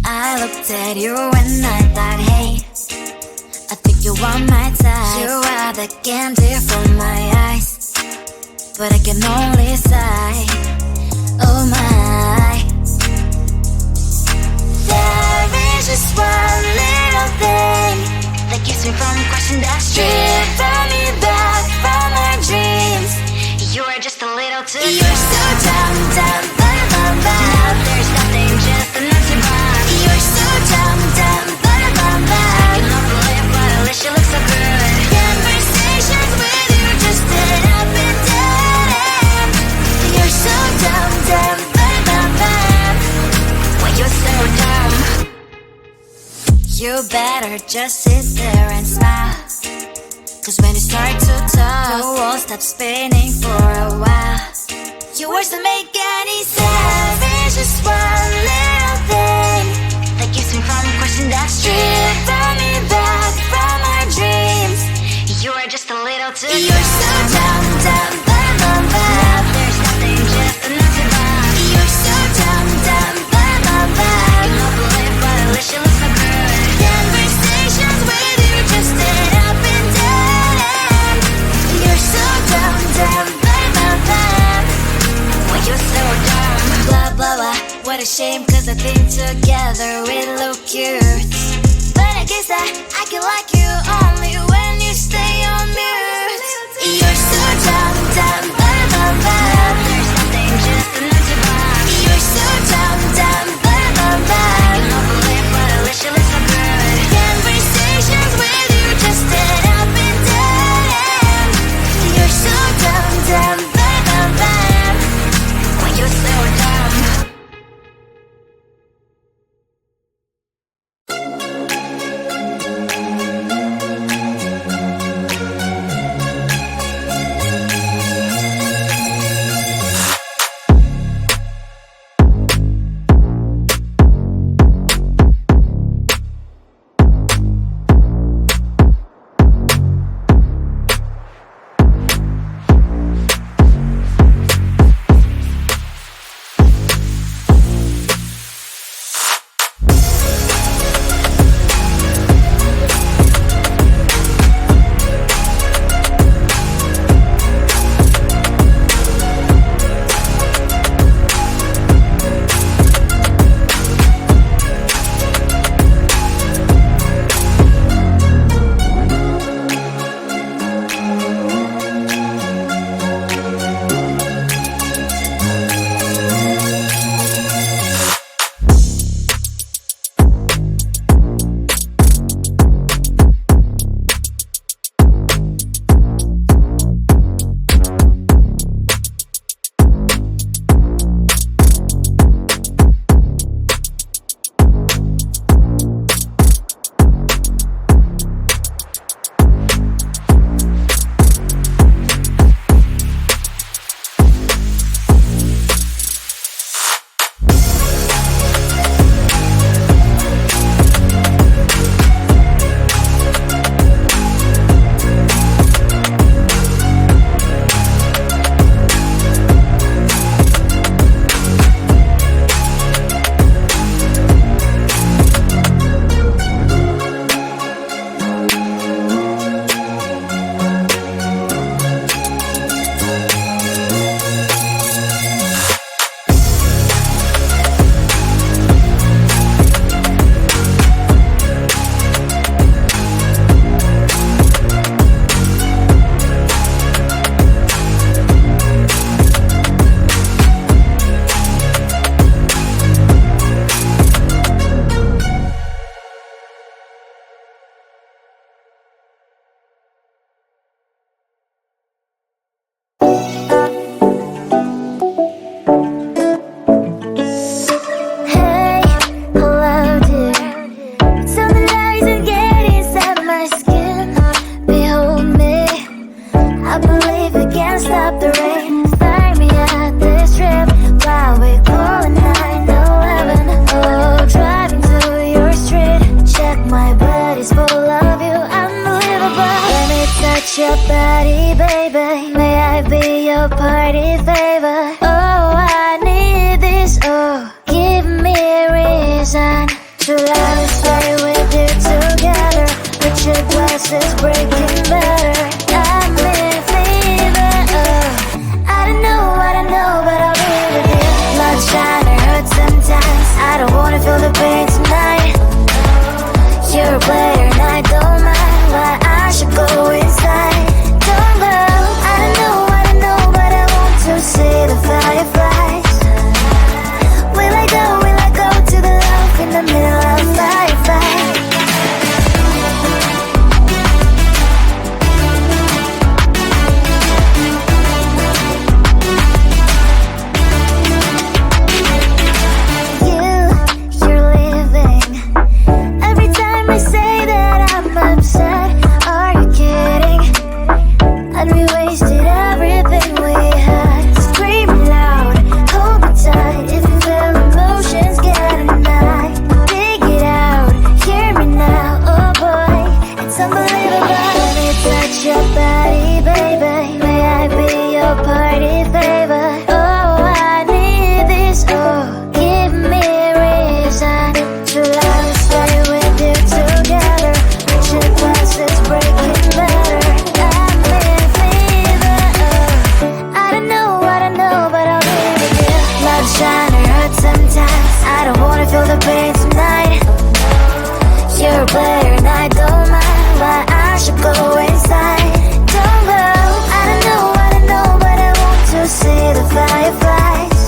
I looked at you and I thought, hey, I think you are my type. You are the candy from my eyes, but I can only sigh, oh my. There is just one little thing that keeps me from crossing that street. Drive me back from my dreams. You are just a little too close. You're so dumb, dumb, ba-da-bum-bum. Now there's nothing, just an empty bomb. You're so dumb, dumb, ba-da-bum-bum. I cannot believe, but at least you look so good. Conversations with you just end up in dead end. You're so dumb, dumb, ba-da-bum-bum. When you're so dumb, you better just sit there and smile, 'cause when you start to talk, the world stops spinning for a while. Your words don't make any sense. There's just one little thing that keeps me from crossing that street. Drive me back from our dreams. You are just a little too close. You're so dumb, dumb, ba-da-bum-bum. Now there's nothing, just an empty bomb. You're so dumb, dumb, ba-da-bum-bum. I cannot believe, but at least you look so good. Conversations with you just end up in dead end. You're so dumb, dumb, ba-da-bum-bum. When you're so dumb, blah, blah, blah. What a shame, 'cause I think together we look cute. But I guess that I can like you only when you stay on mute. You're so dumb, dumb, ba-da-bum-bum. There's nothing, just an empty bomb. You're so dumb, dumb, ba-da-bum-bum. I cannot believe, but at least you look so good. Conversations with you just end up in dead end. You're so dumb, dumb, ba-da-bum-bum. When you're so dumb. your body, baby. May I be your party favor? Oh, I need this. Oh, give me a reason True love is stay with you together. But your glass is breaking better. I'm in fever. I don't know, but I'll be with you. Love's trying to hurt sometimes. I don't wanna feel the pain tonight. You're a player and I don't mind why I should go inside. Don't go. I don't know, but I want to see the fireflies. Will I go to the love in the middle of firefight? You're leaving. Every time I say that I'm upset, are you kidding? And we wasted everything we had. Screaming loud, hold me tight. If you feel emotions getting high, dig it out, hear me now. Oh boy, it's unbelievable. Let me touch your body, baby. May I be your party favor? Oh, I need this. Oh, give me reason to love, stay with you together. But your glass is breaking better. I'm in fever. I don't know, but I'll be with you. Love's trying to hurt sometimes. I don't wanna feel the pain tonight. You're a player and I don't mind why I should go inside. Don't go. I don't know, but I want to see the fireflies.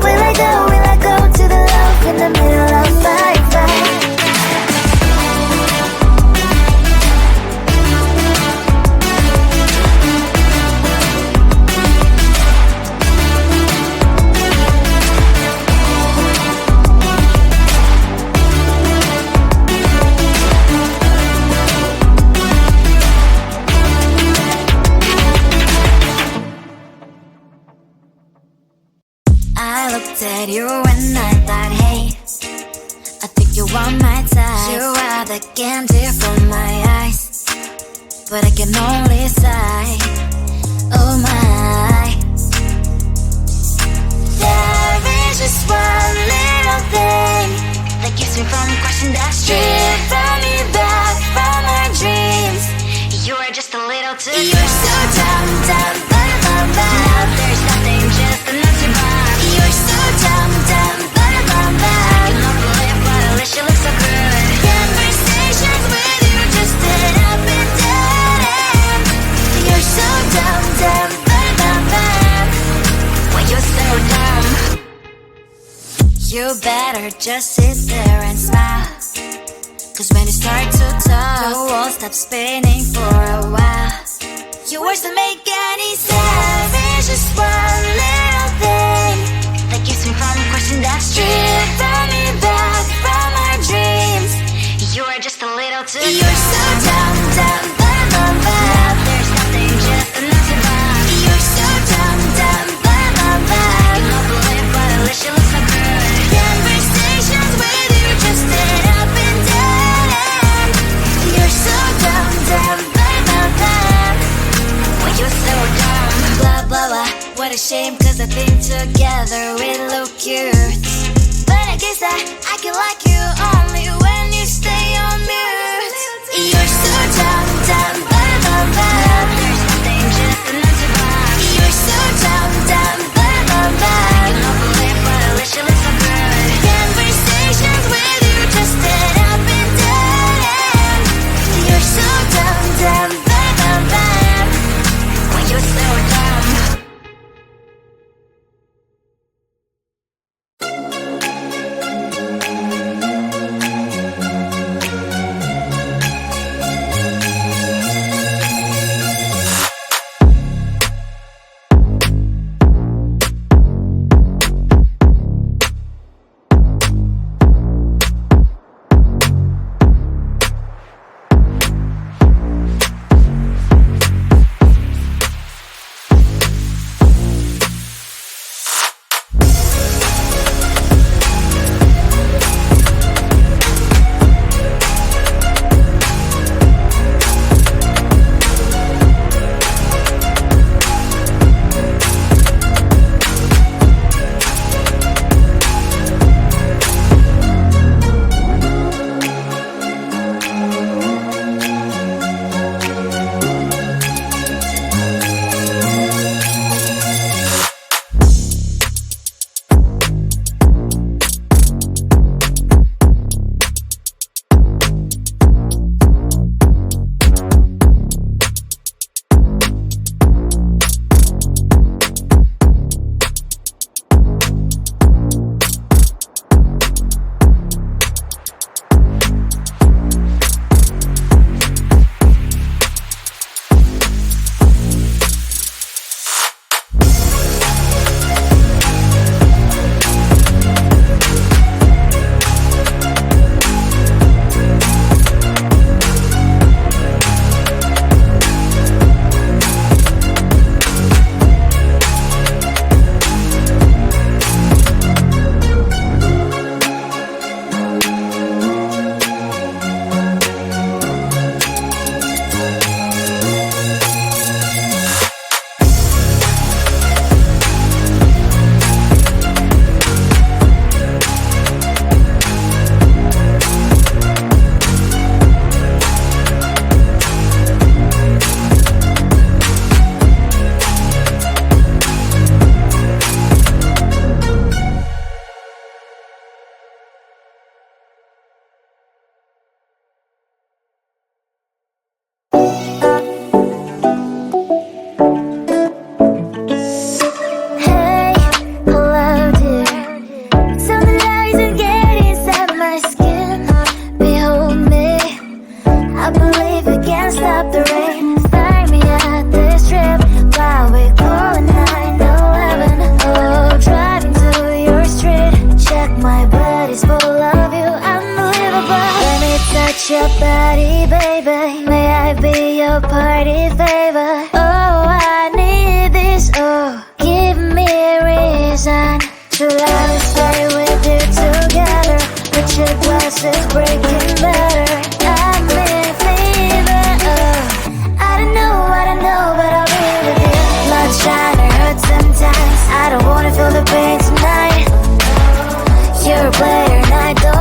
Will I go to the love in the middle of firefight? I looked at you and I thought, hey, I think you are my type. You are the candy from my eyes, but I can only sigh. Oh my. There is just one little thing that keeps me from crossing that street. Bring me back from my dreams. You are just a little too close. You're so dumb, now there's nothing, just a nut to bomb. You're so dumb, I cannot believe what I wish you look so good. Conversations with you just end up in dead end. You're so dumb, when you're so dumb. You better just sit there and smile, 'cause when you start to talk, the world stops spinning for a while. Your words don't make any sense. There's just one little thing that keeps me from crossing that street. Bring me back from my dreams. You are just a little too close. You're so dumb, there's nothing, just a nut to bomb. You're so dumb, I cannot believe what I wish you look so good. Conversations with you just end up in dead end. You're so dumb, when you're so dumb. Blah, blah, blah, what a shame, 'cause I think together we look cute. But I guess that I can like you only when you stay on mute. You're so dumb, there's nothing, just a nut to bomb. You're so dumb, I cannot believe what I wish you look so good. Conversations with you just end up in dead end. You're so dumb, when you're so dumb. What's your body, baby? May I be your party favor? Oh, I need this, oh, give me a reason to let me stay with you together. With your glasses breaking better, I'm in fever, oh. I don't know, but I'll be with you. Blood trying to hurt sometimes. I don't wanna feel the pain tonight. You're a player and I don't